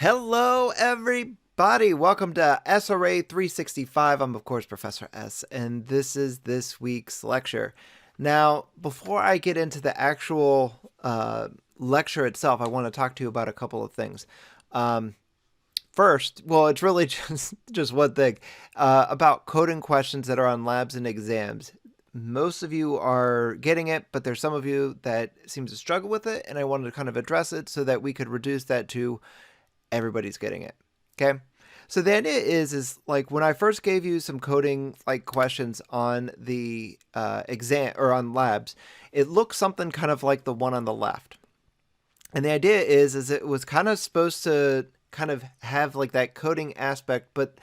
Hello, everybody. Welcome to SRA 365. I'm, of course, Professor S, and this is this week's lecture. Now, before I get into the actual lecture itself, I want to talk to you about a couple of things. First, well, it's really just one thing about coding questions that are on labs and exams. Most of you are getting it, but there's some of you that seem to struggle with it, and I wanted to kind of address it so that we could reduce that to everybody's getting it. Okay. So the idea is like when I first gave you some coding like questions on the exam or on labs, it looks something kind of like the one on the left. And the idea is it was kind of supposed to kind of have like that coding aspect, but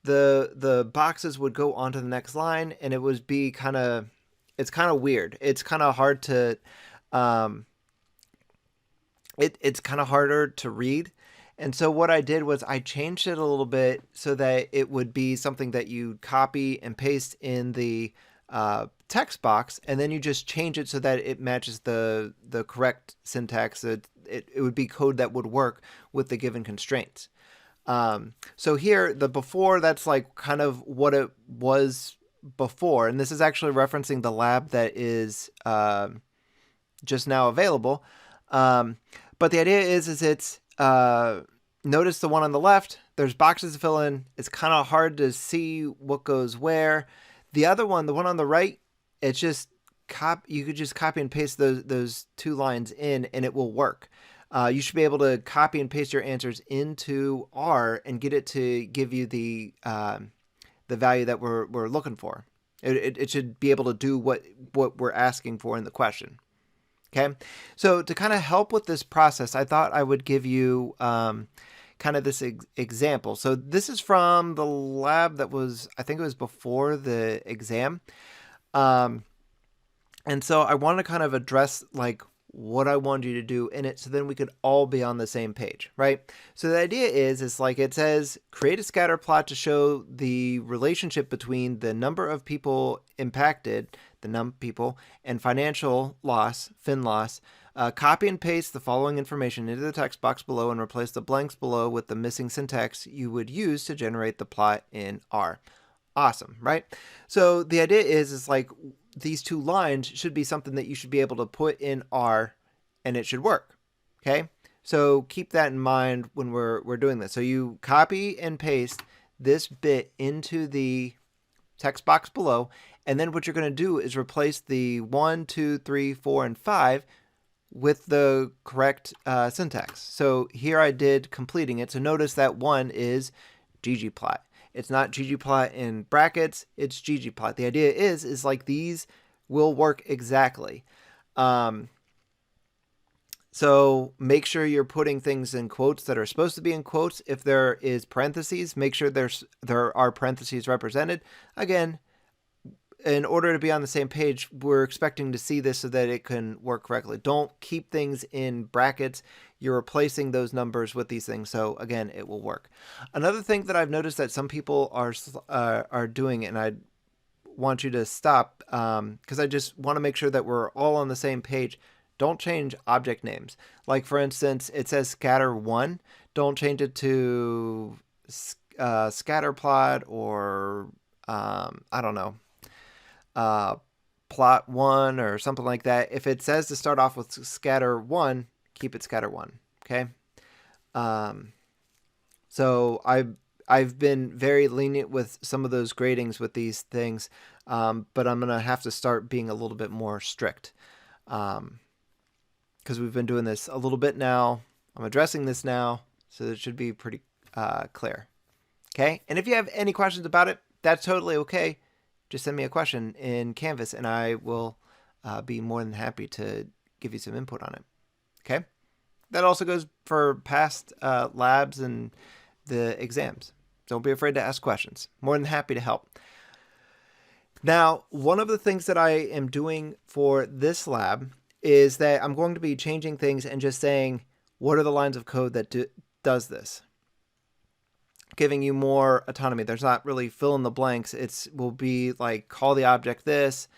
the boxes would go onto the next line, and it would be it's kind of weird. It's kind of hard to it's kind of harder to read. And so what I did was I changed it a little bit so that it would be something that you copy and paste in the text box, and then you just change it so that it matches the correct syntax. It would be code that would work with the given constraints. So here, the before, that's like kind of what it was before. And this is actually referencing the lab that is just now available. But the idea is it's notice the one on the left, there's boxes to fill in. It's kind of hard to see what goes where. The other one, the one on the right, it's just you could just copy and paste those two lines in and it will work. You should be able to copy and paste your answers into R and get it to give you the value that we're looking for. It should be able to do what we're asking for in the question. Okay, so to kind of help with this process, I thought I would give you kind of this example. So this is from the lab that was, I think it was before the exam. And so I want to kind of address like what I wanted you to do in it so then we could all be on the same page, right? So the idea is like it says, create a scatter plot to show the relationship between the number of people impacted, the people, and financial loss, fin loss. Copy and paste the following information into the text box below and replace the blanks below with the missing syntax you would use to generate the plot in R. Awesome, right? So the idea is like these two lines should be something that you should be able to put in R and it should work. Okay? So keep that in mind when we're doing this. So you copy and paste this bit into the text box below, and then what you're going to do is replace the 1, 2, 3, 4, and 5 with the correct syntax. So here I did completing it. So notice that 1 is ggplot. It's not ggplot in brackets, it's ggplot. The idea is like these will work exactly. So make sure you're putting things in quotes that are supposed to be in quotes. If there is parentheses, make sure there are parentheses represented. Again, in order to be on the same page, we're expecting to see this so that it can work correctly. Don't keep things in brackets. You're replacing those numbers with these things. So again, it will work. Another thing that I've noticed that some people are doing, and I want you to stop because I just want to make sure that we're all on the same page. Don't change object names. Like for instance, it says scatter1. Don't change it to scatterplot or I don't know. Plot 1 or something like that. If it says to start off with scatter 1, keep it scatter 1. Okay. So I've been very lenient with some of those gradings with these things, but I'm gonna have to start being a little bit more strict because we've been doing this a little bit now. I'm addressing this now, so it should be pretty clear. Okay. And if you have any questions about it, that's totally okay. Just send me a question in Canvas and I will be more than happy to give you some input on it. Okay? That also goes for past labs and the exams. Don't be afraid to ask questions. More than happy to help. Now, one of the things that I am doing for this lab is that I'm going to be changing things and just saying, what are the lines of code that does this? Giving you more autonomy. There's not really fill in the blanks. It will be like call the object this,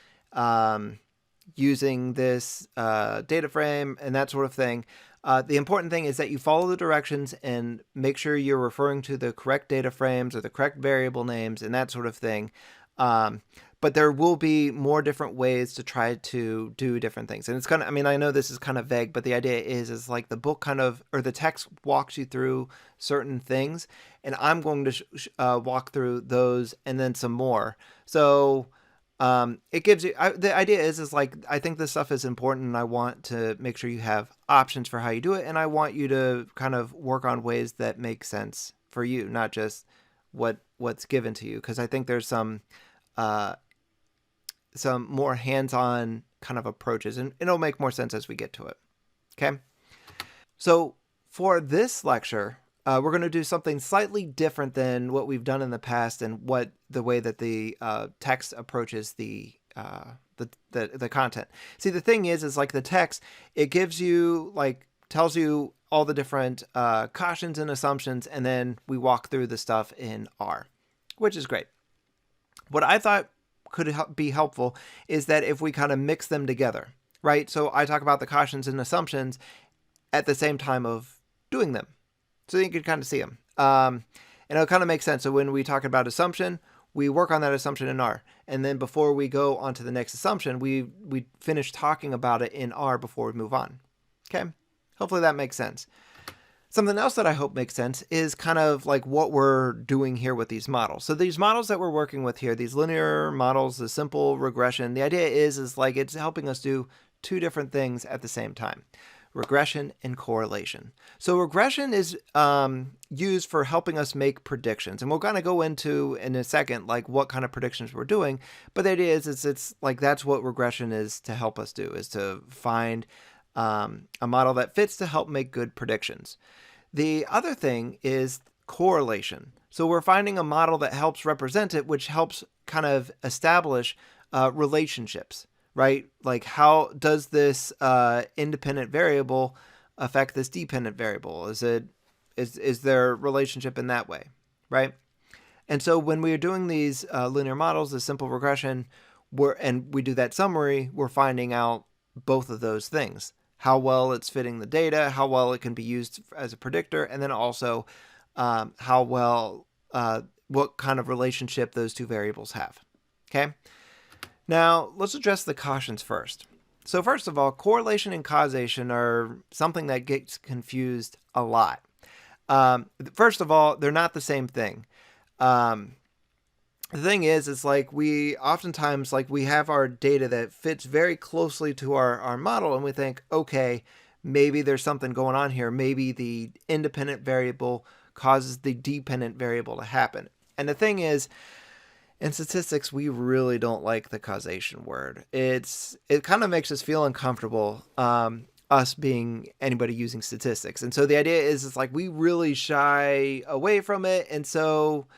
using this data frame and that sort of thing. The important thing is that you follow the directions and make sure you're referring to the correct data frames or the correct variable names and that sort of thing. But there will be more different ways to try to do different things. And it's kind of, I mean, I know this is kind of vague, but the idea is like the book kind of, or the text walks you through certain things, and I'm going to walk through those and then some more. So it gives you, the idea is like, I think this stuff is important and I want to make sure you have options for how you do it. And I want you to kind of work on ways that make sense for you, not just what's given to you. Cause I think there's some more hands-on kind of approaches, and it'll make more sense as we get to it. Okay. So for this lecture, we're going to do something slightly different than what we've done in the past and what the way that the text approaches the content. See, the thing is like the text, it gives you tells you all the different cautions and assumptions, and then we walk through the stuff in R, which is great. What I thought could be helpful is that if we kind of mix them together, right? So I talk about the cautions and assumptions at the same time of doing them, so you can kind of see them. And it'll kind of make sense. So when we talk about assumption, we work on that assumption in R. And then before we go on to the next assumption, we finish talking about it in R before we move on. Okay? Hopefully that makes sense. Something else that I hope makes sense is kind of like what we're doing here with these models. So these models that we're working with here, these linear models, the simple regression, the idea is like it's helping us do two different things at the same time: regression and correlation. So regression is used for helping us make predictions, and we're going to go into in a second like what kind of predictions we're doing. But the idea is it's like that's what regression is to help us do, is to find a model that fits to help make good predictions. The other thing is correlation. So we're finding a model that helps represent it, which helps kind of establish relationships, right? Like how does this independent variable affect this dependent variable? Is there a relationship in that way, right? And so when we're doing these linear models, the simple regression, and we do that summary, we're finding out both of those things: how well it's fitting the data, how well it can be used as a predictor, and then also how well, what kind of relationship those two variables have. Okay. Now let's address the cautions first. So first of all, correlation and causation are something that gets confused a lot. First of all, they're not the same thing. The thing is, it's like we oftentimes we have our data that fits very closely to our model, and we think, okay, maybe there's something going on here. Maybe the independent variable causes the dependent variable to happen. And the thing is, in statistics, we really don't like the causation word. It kind of makes us feel uncomfortable, us being anybody using statistics. And so the idea is it's like we really shy away from it, and so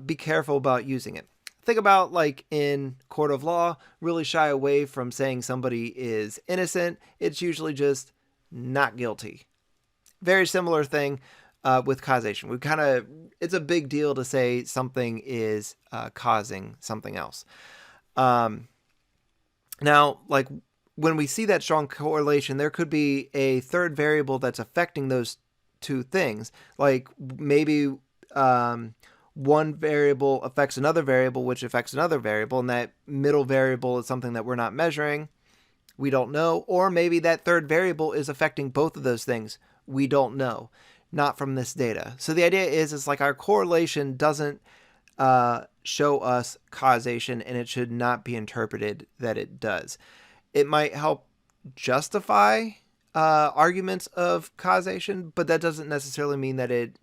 be careful about using it. Think about like in court of law, really shy away from saying somebody is innocent. It's usually just not guilty. Very similar thing with causation. It's a big deal to say something is causing something else. Now, like when we see that strong correlation, there could be a third variable that's affecting those two things. Like maybe one variable affects another variable, which affects another variable, and that middle variable is something that we're not measuring. We don't know. Or maybe that third variable is affecting both of those things. We don't know. Not from this data. So the idea is like our correlation doesn't show us causation, and it should not be interpreted that it does. It might help justify arguments of causation, but that doesn't necessarily mean that it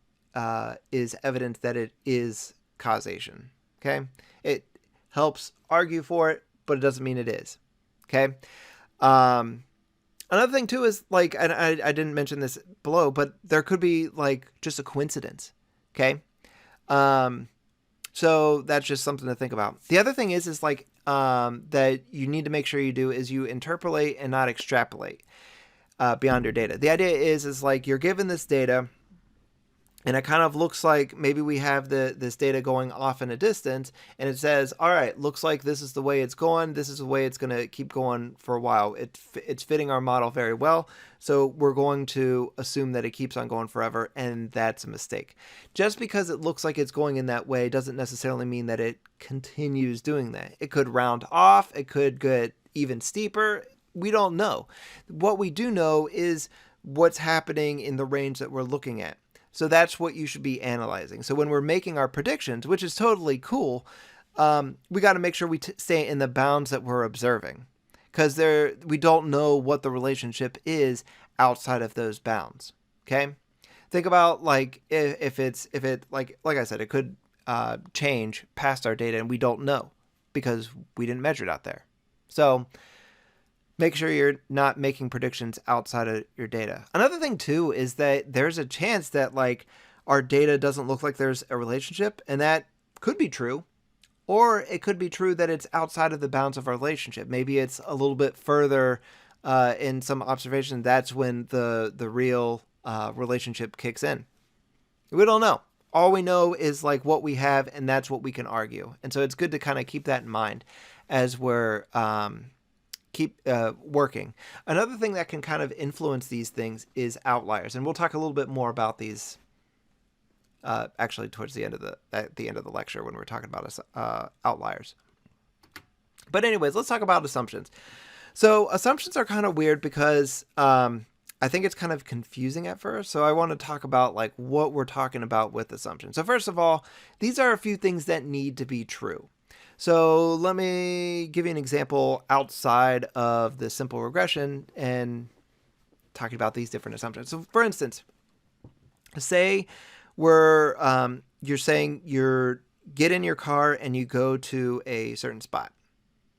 is evidence that it is causation. Okay, it helps argue for it, but it doesn't mean it is. Okay. Another thing too is like, and I didn't mention this below, but there could be like just a coincidence. Okay. So that's just something to think about. The other thing is like that you need to make sure you do is you interpolate and not extrapolate beyond your data. The idea is like you're given this data, And it kind of looks like maybe we have this data going off in a distance, and it says, all right, looks like this is the way it's going. This is the way it's going to keep going for a while. It's fitting our model very well. So we're going to assume that it keeps on going forever, and that's a mistake. Just because it looks like it's going in that way doesn't necessarily mean that it continues doing that. It could round off. It could get even steeper. We don't know. What we do know is what's happening in the range that we're looking at. So that's what you should be analyzing. So when we're making our predictions, which is totally cool, we got to make sure we stay in the bounds that we're observing, because we don't know what the relationship is outside of those bounds. Okay, think about like if it like I said, it could change past our data, and we don't know because we didn't measure it out there. So make sure you're not making predictions outside of your data. Another thing too is that there's a chance that like our data doesn't look like there's a relationship, and that could be true. Or it could be true that it's outside of the bounds of our relationship. Maybe it's a little bit further in some observation. That's when the real relationship kicks in. We don't know. All we know is like what we have, and that's what we can argue. And so it's good to kind of keep that in mind as we're working. Another thing that can kind of influence these things is outliers, and we'll talk a little bit more about these actually towards the end of the lecture when we're talking about outliers. But anyways, let's talk about assumptions. So assumptions are kind of weird because I think it's kind of confusing at first. So I want to talk about like what we're talking about with assumptions. So first of all, these are a few things that need to be true. So let me give you an example outside of the simple regression and talking about these different assumptions. So for instance, say you're saying you get in your car and you go to a certain spot,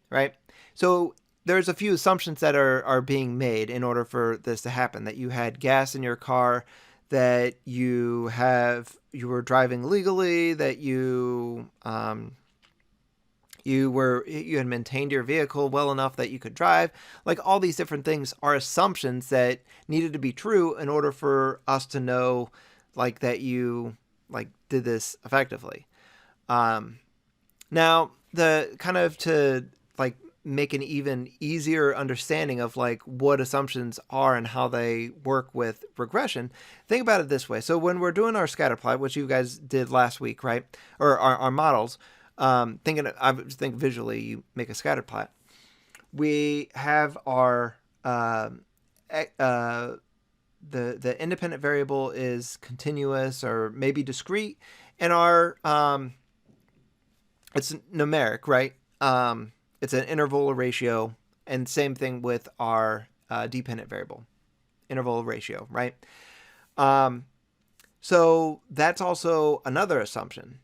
right? So there's a few assumptions that are being made in order for this to happen, that you had gas in your car, that you were driving legally, that you had maintained your vehicle well enough that you could drive. Like all these different things are assumptions that needed to be true in order for us to know like that you like did this effectively. Now the kind of to like make an even easier understanding of like what assumptions are and how they work with regression, think about it this way. So when we're doing our scatter plot, which you guys did last week, right? Or our models, I think visually you make a scatter plot. We have our the independent variable is continuous or maybe discrete, and our it's numeric, right? It's an interval or ratio, and same thing with our dependent variable, interval ratio, right? So that's also another assumption,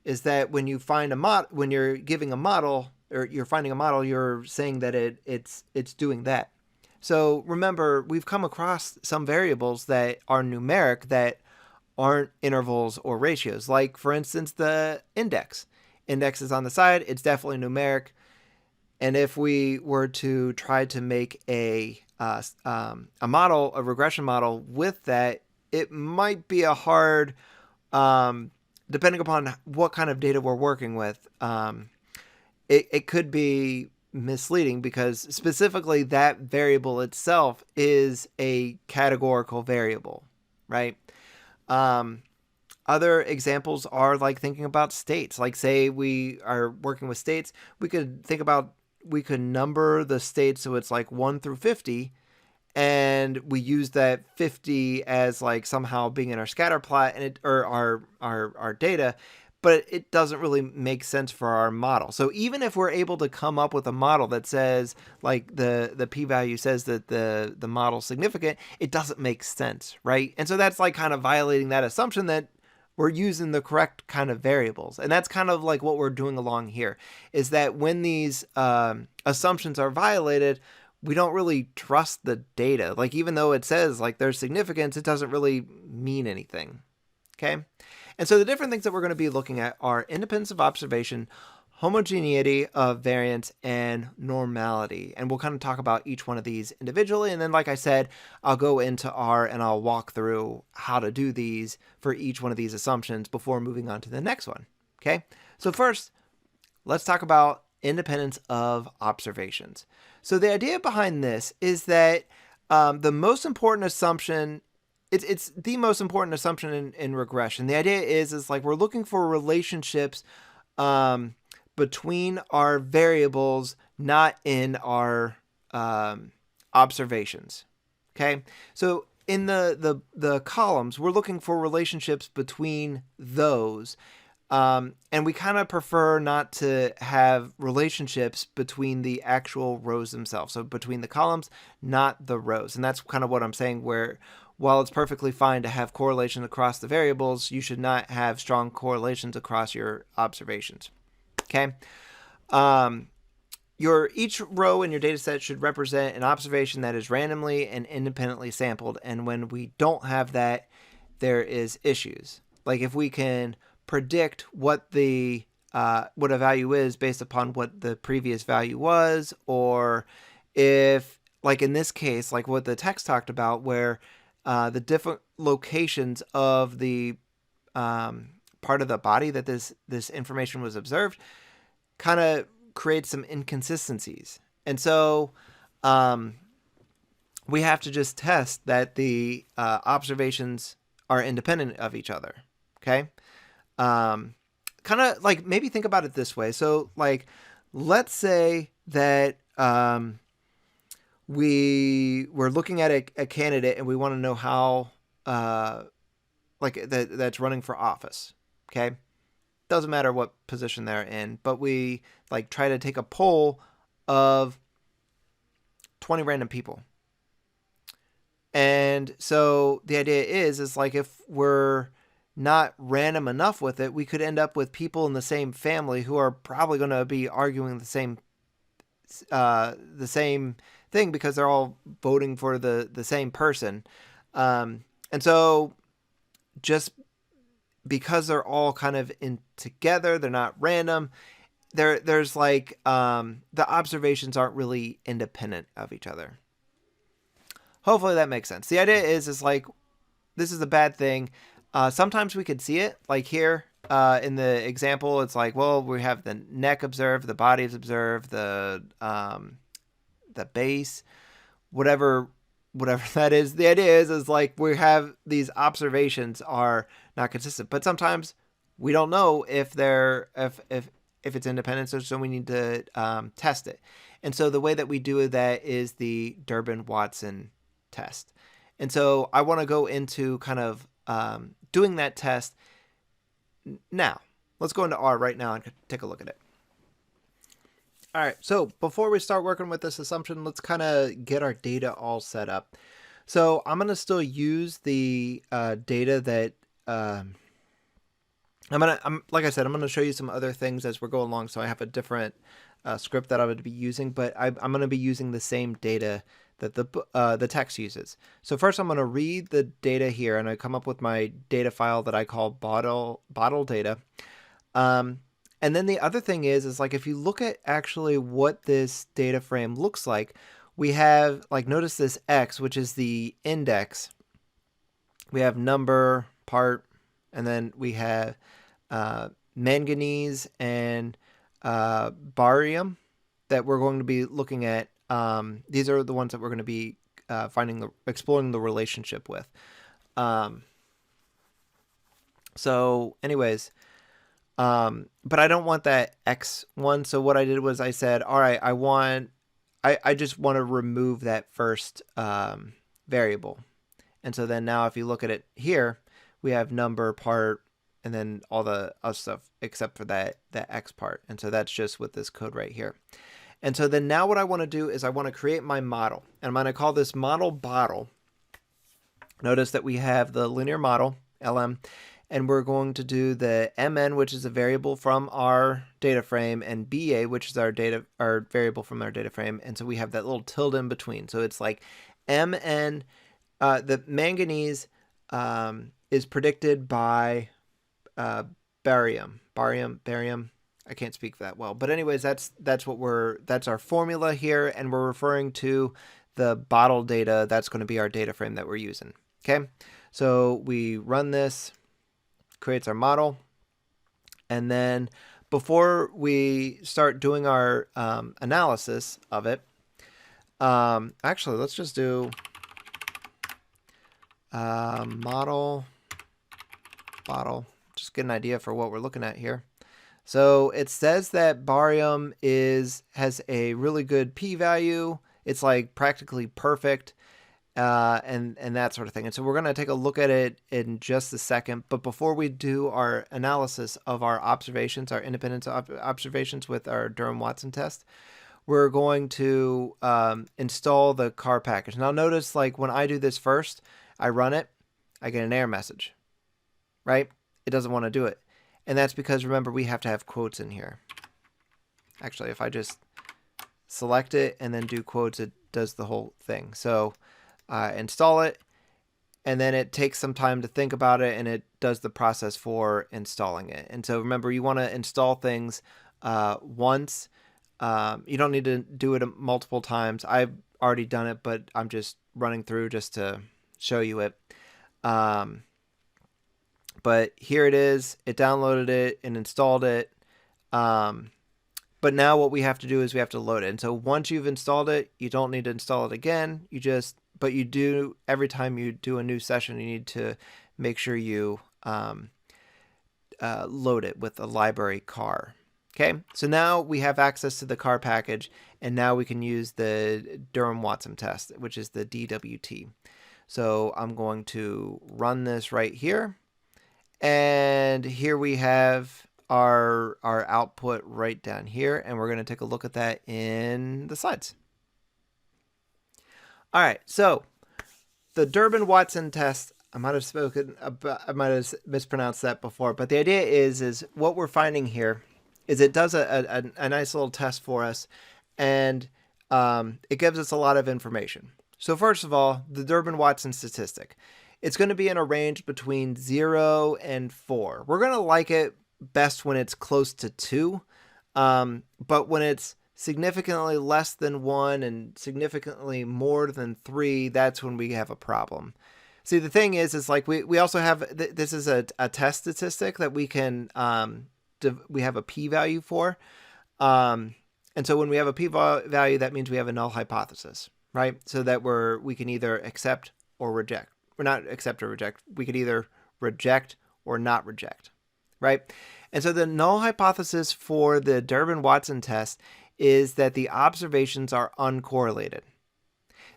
is that when you find when you're giving a model or you're finding a model, you're saying that it's doing that. So remember, we've come across some variables that are numeric that aren't intervals or ratios. Like for instance, the index. Index is on the side. It's definitely numeric. And if we were to try to make a model, a regression model with that, it might be a hard, depending upon what kind of data we're working with, it could be misleading because specifically that variable itself is a categorical variable, right? Other examples are like thinking about states. Like say we are working with states, we could number the states so it's like 1 through 50, and we use that 50 as like somehow being in our scatter plot and our data, but it doesn't really make sense for our model. So even if we're able to come up with a model that says like the p-value says that the model's significant, it doesn't make sense, right? And so that's like kind of violating that assumption that we're using the correct kind of variables. And that's kind of like what we're doing along here, is that when these assumptions are violated, we don't really trust the data. Like even though it says like there's significance, it doesn't really mean anything. Okay? And so the different things that we're going to be looking at are independence of observation, homogeneity of variance, and normality. And we'll kind of talk about each one of these individually. And then, like I said, I'll go into R and I'll walk through how to do these for each one of these assumptions before moving on to the next one. Okay. So first, let's talk about independence of observations. So the idea behind this is that the most important assumption, it's the most important assumption in regression. The idea is like we're looking for relationships between our variables, not in our observations. Okay, so in the columns, we're looking for relationships between those. And we kind of prefer not to have relationships between the actual rows themselves. So between the columns, not the rows. And that's kind of what I'm saying, where while it's perfectly fine to have correlation across the variables, you should not have strong correlations across your observations. Okay. Each row in your data set should represent an observation that is randomly and independently sampled. And when we don't have that, there is issues. Like if we can predict what a value is based upon what the previous value was, or if, like in this case, like what the text talked about, where the different locations of the part of the body that this information was observed kind of creates some inconsistencies. And so we have to just test that the observations are independent of each other. Okay. Kind of like maybe think about it this way. So like, let's say that we're looking at a candidate and we want to know how that's running for office. Okay. Doesn't matter what position they're in, but we like try to take a poll of 20 random people. And so the idea is like if we're not random enough with it, we could end up with people in the same family who are probably going to be arguing the same thing because they're all voting for the same person. And so just because they're all kind of in together, they're not random. There's like the observations aren't really independent of each other. Hopefully that makes sense. The idea is like this is a bad thing. Sometimes we could see it, like here in the example. It's like, well, we have the neck observed, the body is observed, the base, whatever that is. The idea is like we have these observations are not consistent, but sometimes we don't know if it's independent, so we need to test it. And so the way that we do that is the Durbin-Watson test. And so I want to go into kind of doing that test now. Let's go into R right now and take a look at it. All right, so before we start working with this assumption, let's kind of get our data all set up. So I'm going to still use the data that like I said, I'm going to show you some other things as we're going along. So I have a different script that I would be using, but I'm going to be using the same data that the text uses. So first I'm going to read the data here, and I come up with my data file that I call bottle data. And then the other thing is like if you look at actually what this data frame looks like, we have like notice this X, which is the index. We have number, part, and then we have manganese and barium that we're going to be looking at. These are the ones that we're going to be exploring the relationship with. So anyways, but I don't want that X one. So what I did was I said, all right, I just want to remove that first variable. And so then now if you look at it here, we have number, part, and then all the other stuff except for that X part. And so that's just with this code right here. And so then now what I want to do is I want to create my model. And I'm going to call this model bottle. Notice that we have the linear model, LM, and we're going to do the MN, which is a variable from our data frame, and BA, which is our variable from our data frame. And so we have that little tilde in between. So it's like MN, the manganese is predicted by barium. I can't speak that well. But anyways, that's our formula here, and we're referring to the bottle data. That's going to be our data frame that we're using. Okay, so we run this, creates our model, and then before we start doing our analysis of it, actually, let's just do model, bottle, just get an idea for what we're looking at here. So it says that barium has a really good p-value. It's like practically perfect, and that sort of thing. And so we're going to take a look at it in just a second. But before we do our analysis of our observations, our independent observations with our Durham-Watson test, we're going to install the car package. Now notice, like when I do this first, I run it, I get an error message, right? It doesn't want to do it. And that's because, remember, we have to have quotes in here. Actually, if I just select it and then do quotes, it does the whole thing. So install it, and then it takes some time to think about it, and it does the process for installing it. And so remember, you want to install things once. You don't need to do it multiple times. I've already done it, but I'm just running through just to show you it. But here it is. It downloaded it and installed it. But now what we have to do is we have to load it. And so once you've installed it, you don't need to install it again. But you do, every time you do a new session, you need to make sure you load it with a library car. Okay, so now we have access to the car package, and now we can use the Durham-Watson test, which is the DWT. So I'm going to run this right here. And here we have our output right down here, and we're going to take a look at that in the slides. All right, so the Durbin-Watson test, I might have mispronounced that before, but the idea is what we're finding here is it does a nice little test for us, and it gives us a lot of information. So first of all, the Durbin-Watson statistic. It's going to be in a range between 0 and 4. We're going to like it best when it's close to 2, but when it's significantly less than 1 and significantly more than 3, that's when we have a problem. See, the thing is like we also have, this is a test statistic that we can, we have a p-value for. And so when we have a p-value, that means we have a null hypothesis, right? So that we can either accept or reject. Or not accept or reject. We could either reject or not reject, right? And so the null hypothesis for the Durbin-Watson test is that the observations are uncorrelated.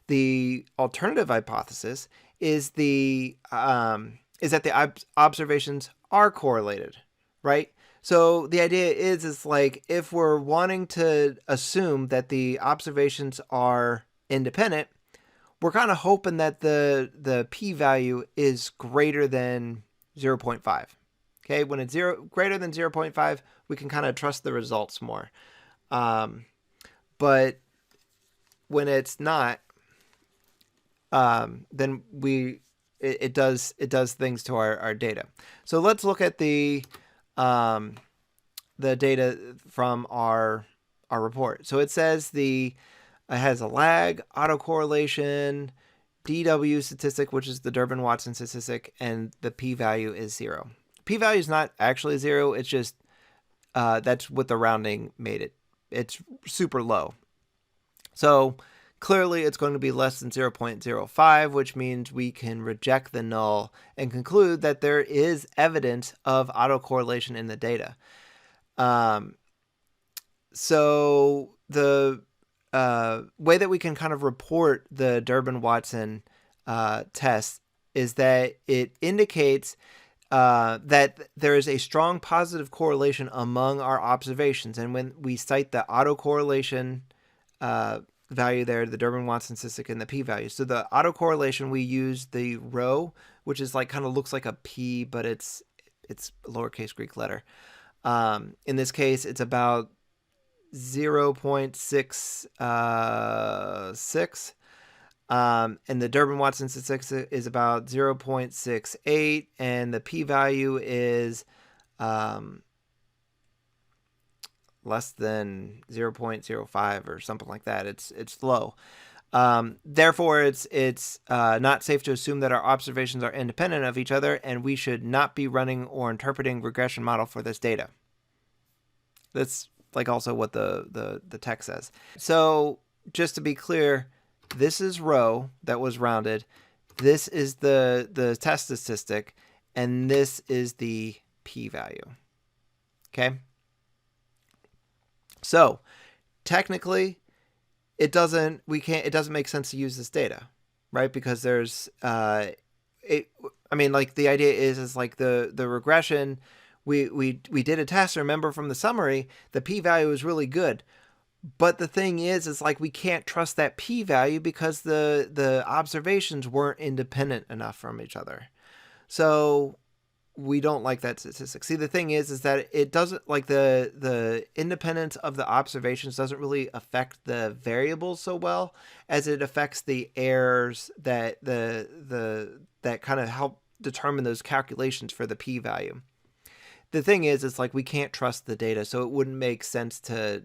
The alternative hypothesis is that the observations are correlated, right? So the idea is like if we're wanting to assume that the observations are independent, we're kind of hoping that the p-value is greater than 0.5. Okay, when it's greater than 0.5, we can kind of trust the results more. But when it's not, then it does things to our data. So let's look at the data from our report. So it says it has a lag, autocorrelation, DW statistic, which is the Durbin-Watson statistic, and the p-value is 0. P-value is not actually 0. It's just that's what the rounding made it. It's super low. So clearly it's going to be less than 0.05, which means we can reject the null and conclude that there is evidence of autocorrelation in the data. So the way that we can kind of report the Durbin-Watson test is that it indicates that there is a strong positive correlation among our observations. And when we cite the autocorrelation value there, the Durbin-Watson statistic and the p-value. So the autocorrelation, we use the rho, which is like kind of looks like a p, but it's lowercase Greek letter. In this case, it's about 0.66, and the Durbin-Watson statistic is about 0.68, and the p-value is less than 0.05 or something like that. It's low. Therefore, it's not safe to assume that our observations are independent of each other, and we should not be running or interpreting regression model for this data. That's like also what the text says. So just to be clear, this is rho that was rounded. This is the test statistic, and this is the p-value. Okay? So technically, it doesn't make sense to use this data, right? Because there's the idea is like the regression, we did a test, remember from the summary, the p-value is really good. But the thing is like we can't trust that p-value because the observations weren't independent enough from each other. So we don't like that statistic. See, the thing is that it doesn't, like, the independence of the observations doesn't really affect the variables so well as it affects the errors that that kind of help determine those calculations for the p-value. The thing is, it's like we can't trust the data, so it wouldn't make sense to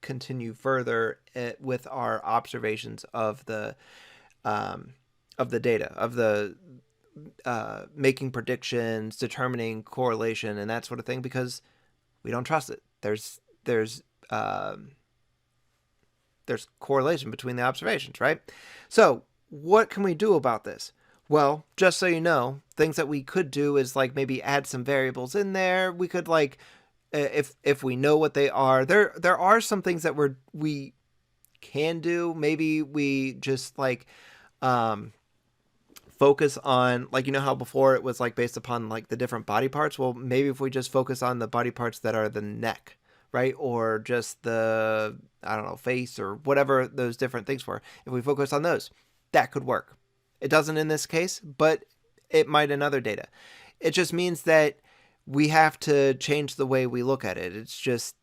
continue further with our observations of the data, of the making predictions, determining correlation, and that sort of thing, because we don't trust it. There's correlation between the observations, right? So what can we do about this? Well, just so you know, things that we could do is like maybe add some variables in there. We could, like, if we know what they are, there are some things that we can do. Maybe we just like focus on, like, you know how before it was like based upon like the different body parts. Well, maybe if we just focus on the body parts that are the neck, right, or just the, I don't know, face or whatever those different things were. If we focus on those, that could work. It doesn't in this case, but it might in other data. It just means that we have to change the way we look at it. It's just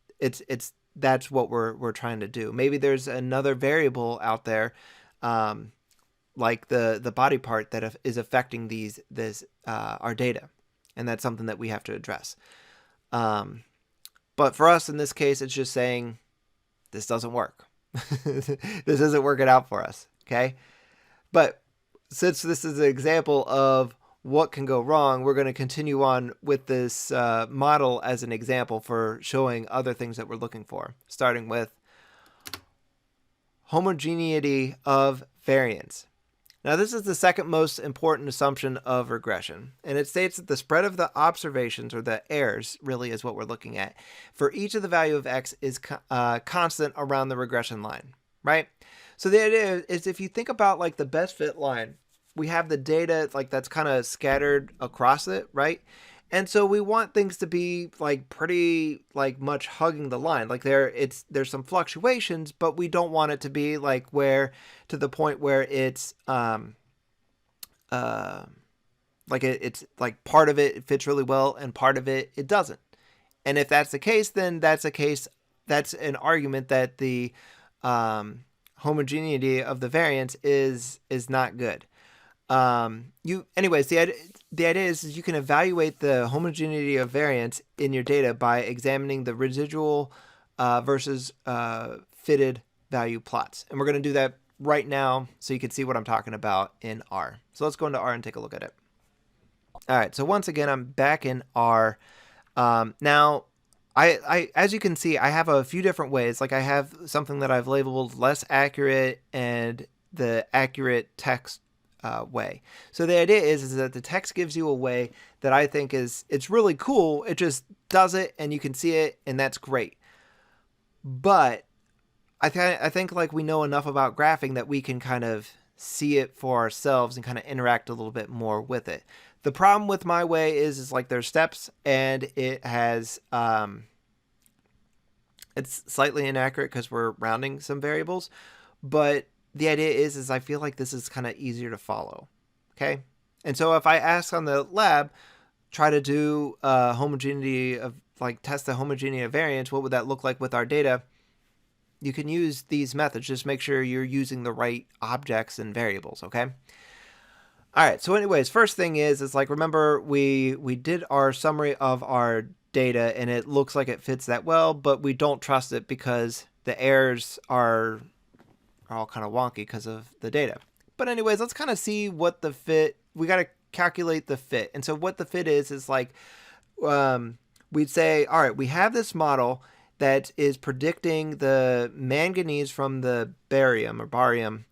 that's what we're trying to do. Maybe there's another variable out there, like the body part that is affecting our data, and that's something that we have to address. But for us in this case, it's just saying this doesn't work. This isn't working out for us. Okay, but since this is an example of what can go wrong, we're going to continue on with this model as an example for showing other things that we're looking for, starting with homogeneity of variance. Now, this is the second most important assumption of regression, and it states that the spread of the observations, or the errors, really is what we're looking at, for each of the value of x is constant around the regression line, right? So the idea is, if you think about like the best fit line, we have the data like that's kind of scattered across it, right? And so we want things to be like pretty like much hugging the line. Like there's some fluctuations, but we don't want it to be like where to the point where it's like it's like part of it fits really well and part of it doesn't. And if that's the case, then that's an argument that the homogeneity of the variance is not good. Anyways, the idea is you can evaluate the homogeneity of variance in your data by examining the residual versus fitted value plots. And we're going to do that right now so you can see what I'm talking about in R. So let's go into R and take a look at it. All right, so once again, I'm back in R. Now, I as you can see, I have a few different ways. Like I have something that I've labeled less accurate and the accurate text way. So the idea is that the text gives you a way that I think it's really cool. It just does it and you can see it and that's great. But I think like we know enough about graphing that we can kind of see it for ourselves and kind of interact a little bit more with it. The problem with my way is like there's steps and it has it's slightly inaccurate because we're rounding some variables, but the idea is I feel like this is kind of easier to follow. Okay. And so if I ask on the lab, try to do homogeneity of like test the homogeneity of variance, what would that look like with our data? You can use these methods. Just make sure you're using the right objects and variables. Okay. All right. So anyways, first thing is like, remember we did our summary of our data and it looks like it fits that well, but we don't trust it because the errors are all kind of wonky because of the data. But anyways, let's kind of see what the fit, we got to calculate the fit. And so what the fit is like, we'd say, all right, we have this model that is predicting the manganese from the barium or barium.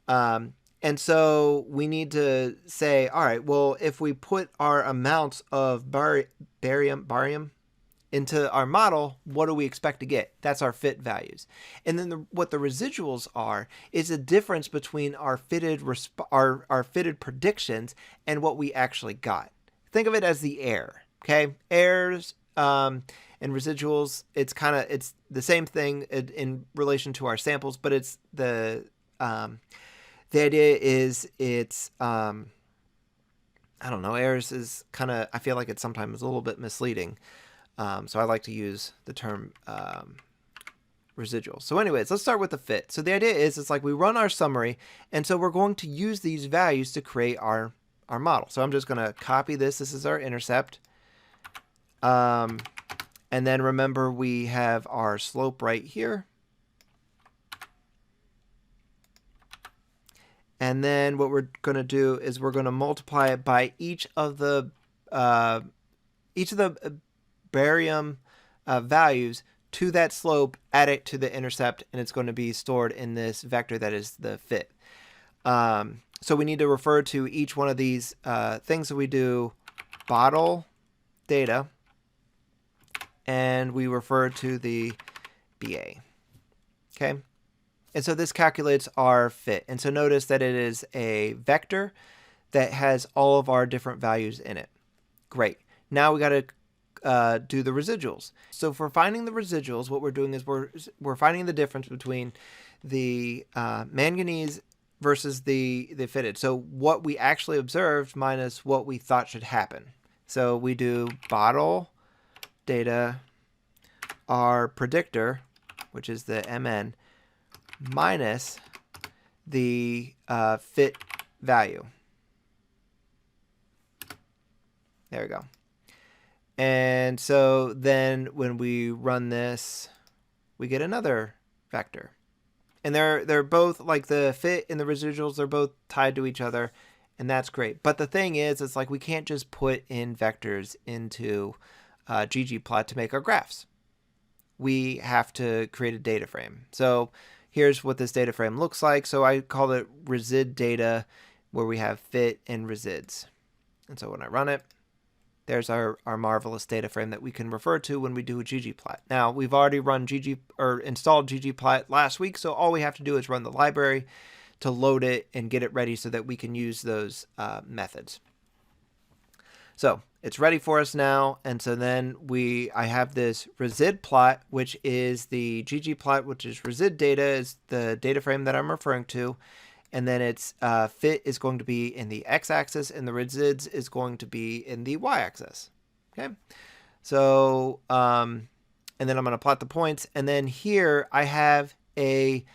And so we need to say, all right, well, if we put our amounts of barium into our model, what do we expect to get? That's our fit values. And then what the residuals are is the difference between our fitted our fitted predictions and what we actually got. Think of it as the error. Okay, errors and residuals. It's the same thing in relation to our samples, but it's the idea is it's I don't know. Errors is kind of, I feel like it's sometimes a little bit misleading. So I like to use the term residual. So anyways, let's start with the fit. So the idea is it's like we run our summary, and so we're going to use these values to create our model. So I'm just going to copy this. This is our intercept. And then remember we have our slope right here. And then what we're going to do is we're going to multiply it by each of the barium values to that slope, add it to the intercept, and it's going to be stored in this vector that is the fit. So we need to refer to each one of these things that we do, bottle data, and we refer to the BA. Okay. And so this calculates our fit. And so notice that it is a vector that has all of our different values in it. Great. Now we got to do the residuals. So for finding the residuals, what we're doing is we're finding the difference between the manganese versus the fitted. So what we actually observed minus what we thought should happen. So we do bottle data, our predictor, which is the MN, minus the fit value. There we go. And so then when we run this, we get another vector. And they're both, like the fit and the residuals, they're both tied to each other, and that's great. But the thing is, it's like we can't just put in vectors into ggplot to make our graphs. We have to create a data frame. So here's what this data frame looks like. So I call it resid data, where we have fit and resids. And so when I run it, there's our marvelous data frame that we can refer to when we do a ggplot. Now, we've already run installed ggplot last week, so all we have to do is run the library to load it and get it ready so that we can use those methods. So it's ready for us now, and so then I have this resid plot, which is the ggplot, which is resid data, is the data frame that I'm referring to, and then its fit is going to be in the x-axis, and the resids is going to be in the y-axis. Okay, so and then I'm going to plot the points, and then here I have a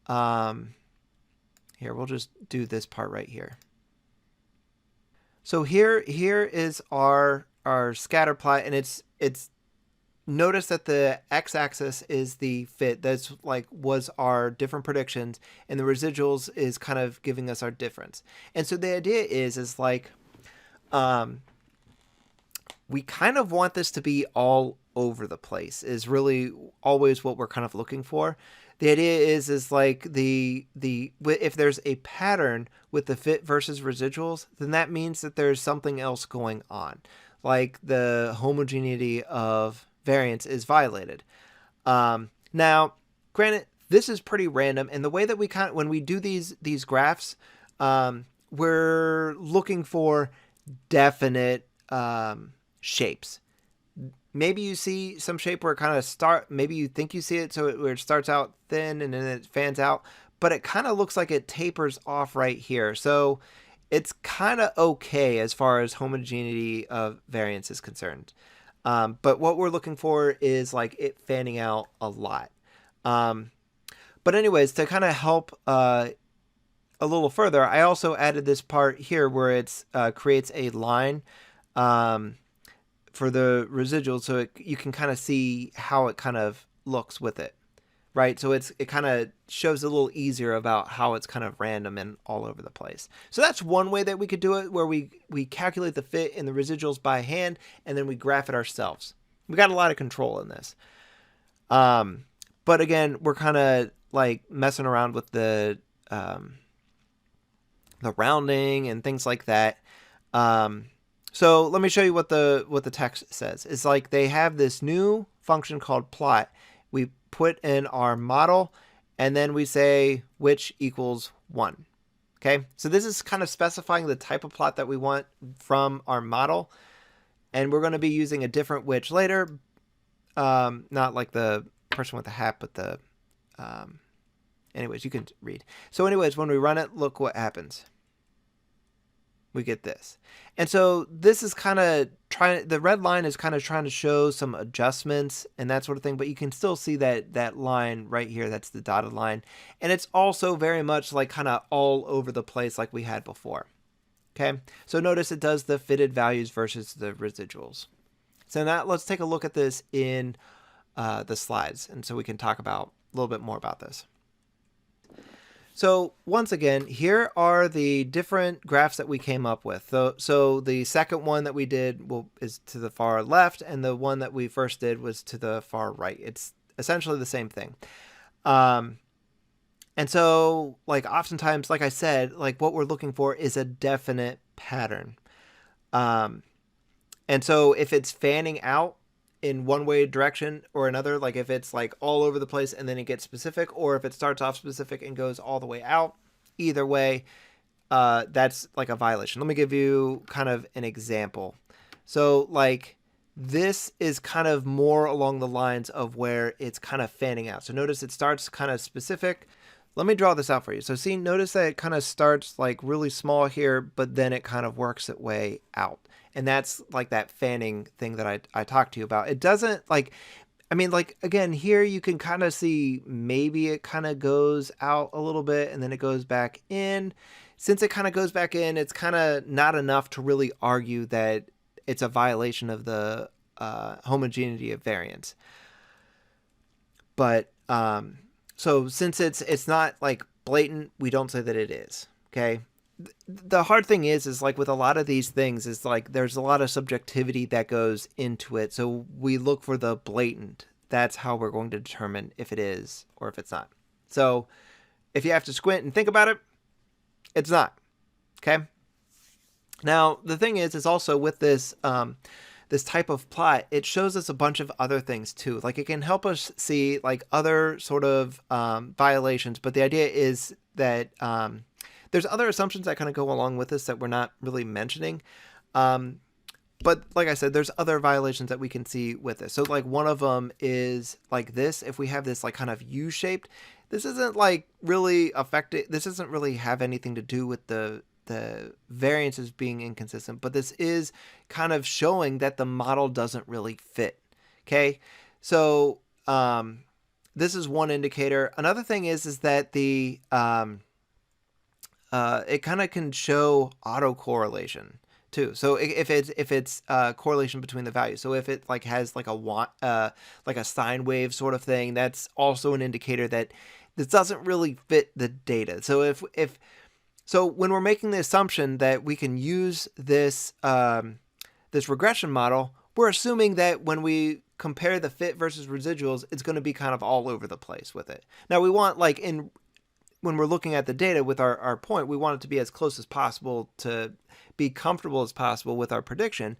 here we'll just do this part right here. So here is our scatter plot, and it's notice that the x-axis is the fit. That's was our different predictions, and the residuals is kind of giving us our difference. And so the idea is like we kind of want this to be all over the place, is really always what we're kind of looking for. The idea is like if there's a pattern with the fit versus residuals, then that means that there's something else going on, like the homogeneity of variance is violated. Now, granted, this is pretty random, and the way that when we do these graphs, we're looking for definite shapes. Maybe you see some shape where it kind of maybe you think you see it, where it starts out thin and then it fans out, but it kind of looks like it tapers off right here. So it's kind of okay as far as homogeneity of variance is concerned. But what we're looking for is like it fanning out a lot. But anyways, to kind of help a little further, I also added this part here where it's creates a line for the residuals, so you can kind of see how it kind of looks with it, right? So it kind of shows a little easier about how it's kind of random and all over the place. So that's one way that we could do it, where we calculate the fit in the residuals by hand, and then we graph it ourselves. We got a lot of control in this. But again, we're kind of like messing around with the rounding and things like that. So let me show you what the text says. It's like they have this new function called plot. We put in our model, and then we say which equals 1. Okay, so this is kind of specifying the type of plot that we want from our model, and we're going to be using a different which later. Not like the person with the hat, but the anyways, you can read. So anyways, when we run it, look what happens. We get this. And so this is kind of the red line is kind of trying to show some adjustments and that sort of thing, but you can still see that line right here. That's the dotted line. And it's also very much like kind of all over the place like we had before. Okay. So notice it does the fitted values versus the residuals. So now let's take a look at this in the slides. And so we can talk about a little bit more about this. So once again, here are the different graphs that we came up with. So the second one that we did is to the far left, and the one that we first did was to the far right. It's essentially the same thing. And so like oftentimes, like I said, like what we're looking for is a definite pattern. And so if it's fanning out in one way direction or another, like if it's like all over the place and then it gets specific, or if it starts off specific and goes all the way out, either way, that's like a violation. Let me give you kind of an example. So like this is kind of more along the lines of where it's kind of fanning out. So notice it starts kind of specific. Let me draw this out for you. So see, notice that it kind of starts like really small here, but then it kind of works its way out. And that's like that fanning thing that I talked to you about. It doesn't like, I mean, like, again, here you can kind of see maybe it kind of goes out a little bit and then it goes back in. Since it kind of goes back in, it's kind of not enough to really argue that it's a violation of the homogeneity of variance. But so since it's not like blatant, we don't say that it is. Okay. The hard thing is like with a lot of these things is like there's a lot of subjectivity that goes into it. So we look for the blatant. That's how we're going to determine if it is or if it's not. So if you have to squint and think about it, it's not. Okay. Now the thing is also with this this type of plot, it shows us a bunch of other things too. Like it can help us see like other sort of violations, but the idea is that there's other assumptions that kind of go along with this that we're not really mentioning. But like I said, there's other violations that we can see with this. So like one of them is like this. If we have this like kind of U-shaped, this isn't like really affected. This doesn't really have anything to do with the variances being inconsistent, but this is kind of showing that the model doesn't really fit. Okay. So this is one indicator. Another thing is that the it kind of can show autocorrelation too. So if it's correlation between the values, so if it like has like a sine wave sort of thing, that's also an indicator that this doesn't really fit the data. So so when we're making the assumption that we can use this this regression model, we're assuming that when we compare the fit versus residuals, it's going to be kind of all over the place with it. Now we want like when we're looking at the data with our point, we want it to be as close as possible to be comfortable as possible with our prediction.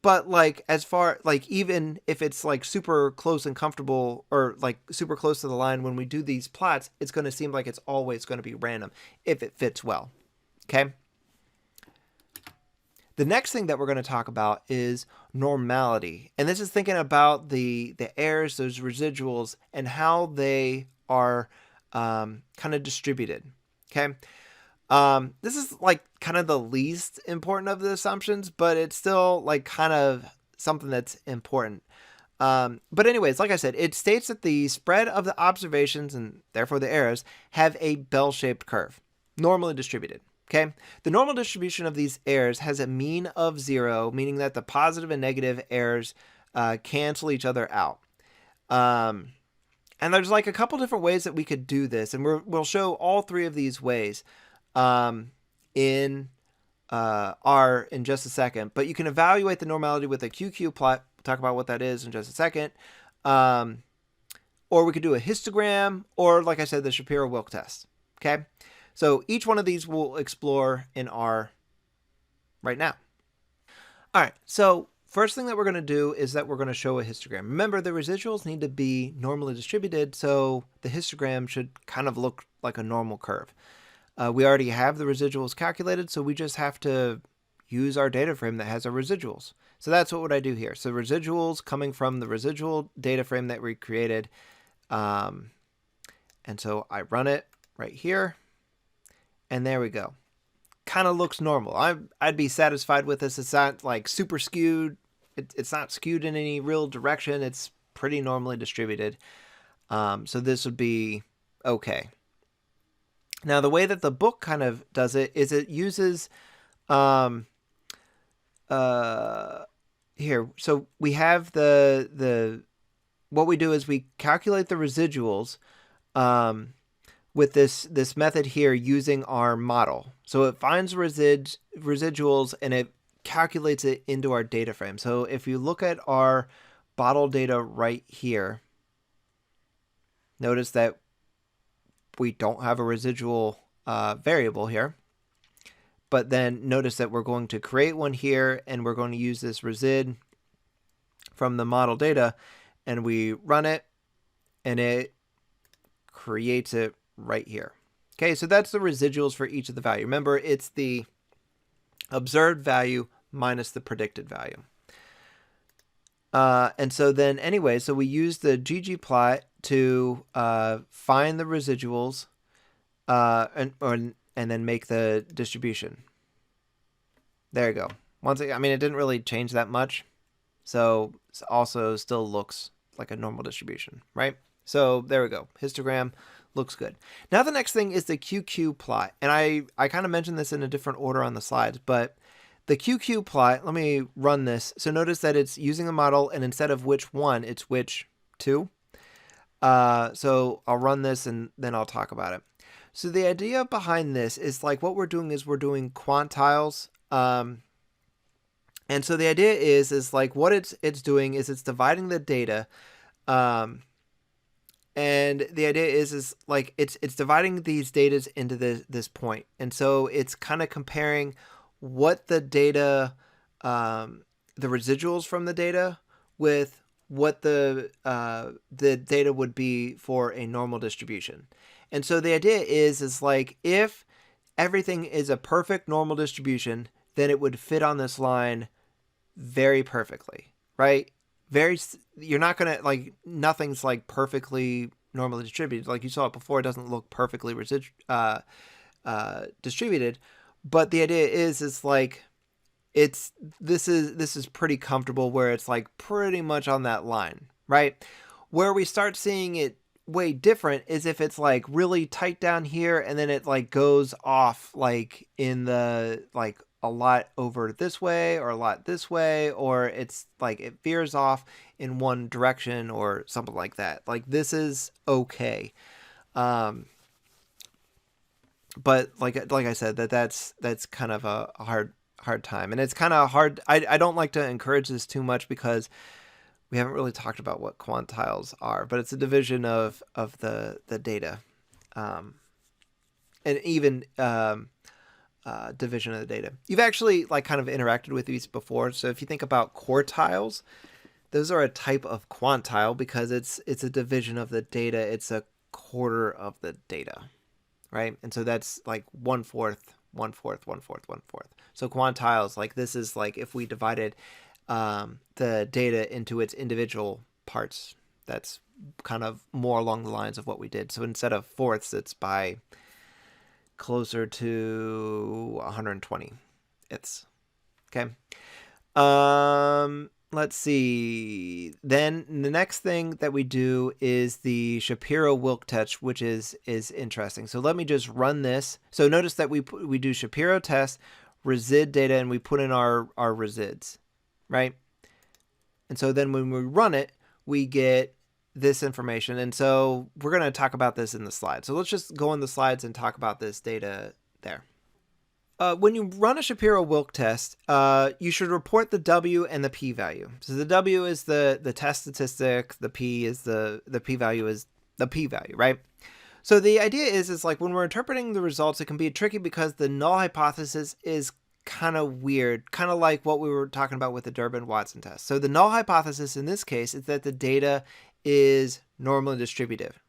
But like as far like even if it's like super close and comfortable or like super close to the line, when we do these plots, it's going to seem like it's always going to be random if it fits well. Okay. The next thing that we're going to talk about is normality. And this is thinking about the errors, those residuals, and how they are kind of distributed. Okay. This is like kind of the least important of the assumptions, but it's still like kind of something that's important. But anyways, like I said, it states that the spread of the observations and therefore the errors have a bell-shaped curve, normally distributed. Okay, the normal distribution of these errors has a mean of 0, meaning that the positive and negative errors cancel each other out. And there's like a couple different ways that we could do this, and we'll show all three of these ways in R in just a second. But you can evaluate the normality with a QQ plot. We'll talk about what that is in just a second. Or we could do a histogram, or like I said, the Shapiro-Wilk test. Okay, so each one of these we'll explore in R right now. All right, so first thing that we're going to do is that we're going to show a histogram. Remember, the residuals need to be normally distributed, so the histogram should kind of look like a normal curve. We already have the residuals calculated, so we just have to use our data frame that has our residuals. So that's what would I do here. So residuals coming from the residual data frame that we created. And so I run it right here, and there we go. Kind of looks normal. I'd be satisfied with this. It's not like super skewed. It's not skewed in any real direction. It's pretty normally distributed. So this would be okay. Now, the way that the book kind of does it is it uses here. So we have the what we do is we calculate the residuals with this method here using our model. So it finds residuals and it calculates it into our data frame. So if you look at our bottle data right here, notice that we don't have a residual variable here. But then notice that we're going to create one here, and we're going to use this resid from the model data, and we run it, and it creates it right here. Okay, so that's the residuals for each of the value. Remember, it's the observed value minus the predicted value. And so then anyway, so we use the ggplot to find the residuals and then make the distribution. There you go. Once again, I mean, it didn't really change that much. So it also still looks like a normal distribution, right? So there we go. Histogram looks good. Now the next thing is the QQ plot. And I kind of mentioned this in a different order on the slides, but the QQ plot, let me run this. So notice that it's using a model, and instead of which one, it's which two. So I'll run this and then I'll talk about it. So the idea behind this is like what we're doing is we're doing quantiles. And so the idea is like what it's doing is it's dividing the data. And the idea is like it's dividing these data into this point. And so it's kind of comparing what the data, the residuals from the data with what the data would be for a normal distribution. And so the idea is like if everything is a perfect normal distribution, then it would fit on this line very perfectly, right? You're not going to like, nothing's like perfectly normally distributed. Like you saw it before, it doesn't look perfectly distributed. But the idea is like, this is pretty comfortable where it's like pretty much on that line, right? Where we start seeing it way different is if it's like really tight down here and then it like goes off like in the like a lot over this way or a lot this way, or it's like it veers off in one direction or something like that. Like this is okay. But like I said, that's kind of a hard time, and it's kind of hard. I don't like to encourage this too much because we haven't really talked about what quantiles are, but it's a division of the data, and even division of the data. You've actually like kind of interacted with these before, so if you think about quartiles, those are a type of quantile because it's a division of the data. It's a quarter of the data, right? And so that's like 1/4, 1/4, 1/4, 1/4. So quantiles, like this is like if we divided the data into its individual parts. That's kind of more along the lines of what we did. So instead of fourths, it's by closer to 120. It's okay. let's see. Then the next thing that we do is the Shapiro-Wilk test, which is interesting. So let me just run this. So notice that we do Shapiro test, resid data, and we put in our resids, right? And so then when we run it, we get this information. And so we're going to talk about this in the slides. So let's just go in the slides and talk about this data there. When you run a Shapiro-Wilk test, you should report the W and the p-value. So the W is the test statistic, the p is the p-value is the p-value, right? So the idea is like when we're interpreting the results, it can be tricky because the null hypothesis is kind of weird, kind of like what we were talking about with the Durbin-Watson test. So the null hypothesis in this case is that the data is normally distributive.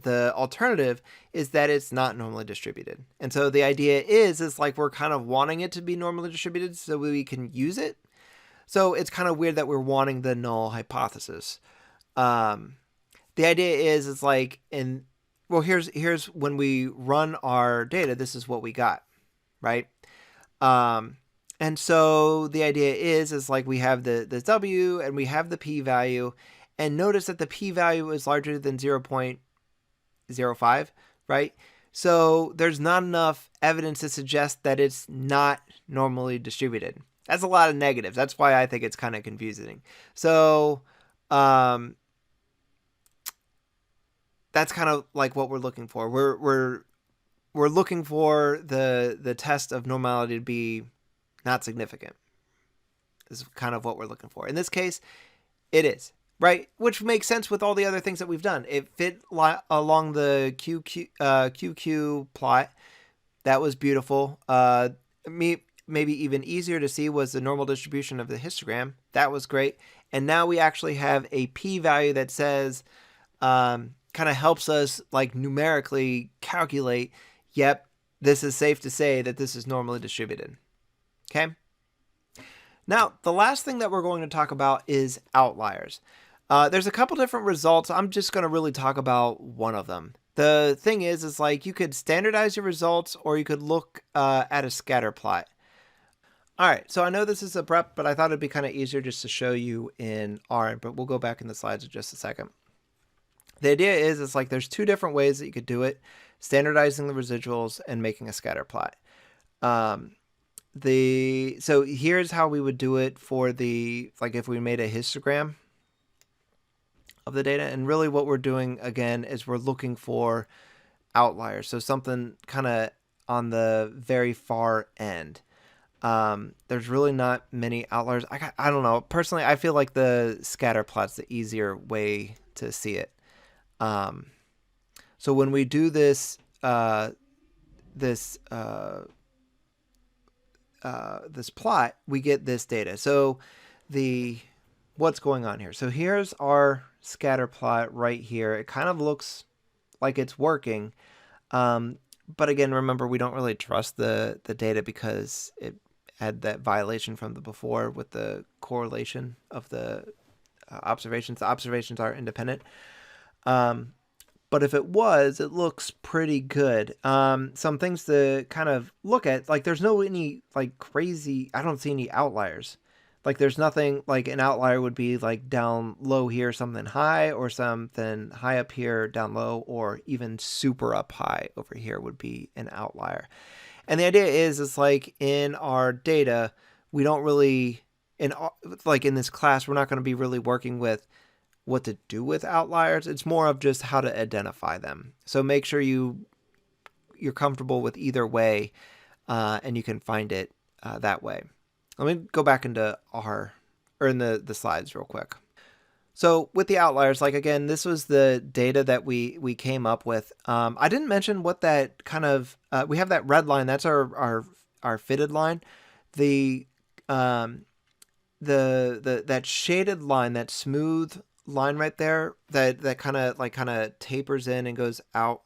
The alternative is that it's not normally distributed. And so the idea is like we're kind of wanting it to be normally distributed so we can use it. So it's kind of weird that we're wanting the null hypothesis. The idea is like here's when we run our data, this is what we got, right? And so the idea is like we have the W and we have the p-value, and notice that the p-value is larger than 0.05, right? So there's not enough evidence to suggest that it's not normally distributed. That's a lot of negatives. That's why I think it's kind of confusing. So that's kind of like what we're looking for. We're looking for the test of normality to be not significant. This is kind of what we're looking for. In this case, it is. Right, which makes sense with all the other things that we've done. It fit along the QQ plot. That was beautiful. Maybe even easier to see was the normal distribution of the histogram. That was great. And now we actually have a p-value that says, kind of helps us like numerically calculate, yep, this is safe to say that this is normally distributed. Okay. Now, the last thing that we're going to talk about is outliers. There's a couple different results. I'm just going to really talk about one of them. The thing is like you could standardize your results or you could look at a scatter plot. All right, so I know this is a prep, but I thought it'd be kind of easier just to show you in R, but we'll go back in the slides in just a second. The idea is like there's two different ways that you could do it, standardizing the residuals and making a scatter plot. So here's how we would do it for like if we made a histogram of the data, and really what we're doing again is we're looking for outliers. So something kind of on the very far end. There's really not many outliers. I don't know. Personally, I feel like the scatter plot's the easier way to see it. So when we do this plot, we get this data. So what's going on here? So here's our scatter plot right here. It kind of looks like it's working. But again, remember, we don't really trust the data because it had that violation from the before with the correlation of the observations. The observations are independent. But if it was, it looks pretty good. Some things to kind of look at, like there's no any like crazy, I don't see any outliers. Like there's nothing like an outlier would be like down low here, something high, or something high up here, down low, or even super up high over here would be an outlier. And the idea is like in our data, we don't really, like in this class, we're not going to be really working with what to do with outliers. It's more of just how to identify them. So make sure you're comfortable with either way, and you can find it that way. Let me go back into in the slides real quick. So with the outliers, like again, this was the data that we came up with. I didn't mention what that kind of, we have that red line. That's our fitted line. That shaded line, that smooth line right there, that kind of tapers in and goes out.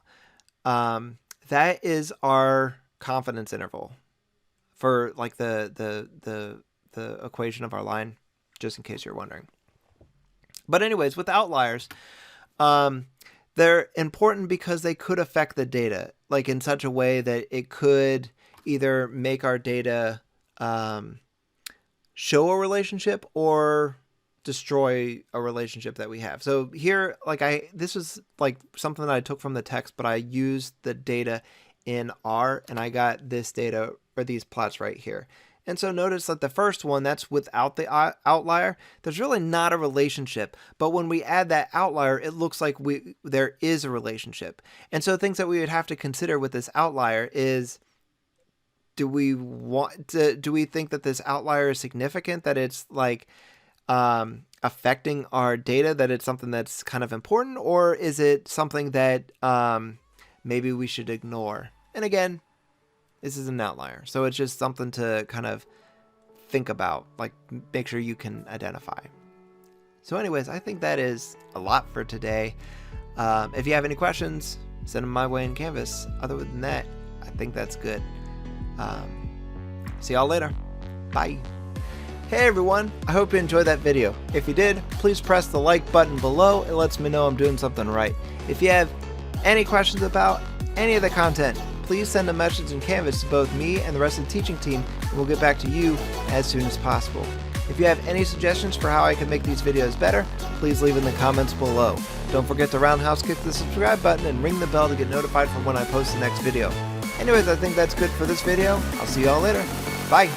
That is our confidence interval for like the equation of our line, just in case you're wondering. But anyways, with outliers, they're important because they could affect the data, like in such a way that it could either make our data show a relationship or destroy a relationship that we have. So here, this was like something that I took from the text, but I used the data in R, and I got this data, or these plots right here. And so notice that the first one, that's without the outlier, there's really not a relationship. But when we add that outlier, it looks like there is a relationship. And so things that we would have to consider with this outlier is, do we think that this outlier is significant, that it's like affecting our data, that it's something that's kind of important, or is it something that maybe we should ignore? And again, this is an outlier, so it's just something to kind of think about, like make sure you can identify. So anyways, I think that is a lot for today. If you have any questions, send them my way in Canvas. Other than that, I think that's good. See y'all later. Bye. Hey everyone, I hope you enjoyed that video. If you did, please press the like button below. It lets me know I'm doing something right. If you have any questions about any of the content, please send a message in Canvas to both me and the rest of the teaching team, and we'll get back to you as soon as possible. If you have any suggestions for how I can make these videos better, please leave in the comments below. Don't forget to roundhouse kick the subscribe button and ring the bell to get notified from when I post the next video. Anyways, I think that's good for this video. I'll see y'all later. Bye.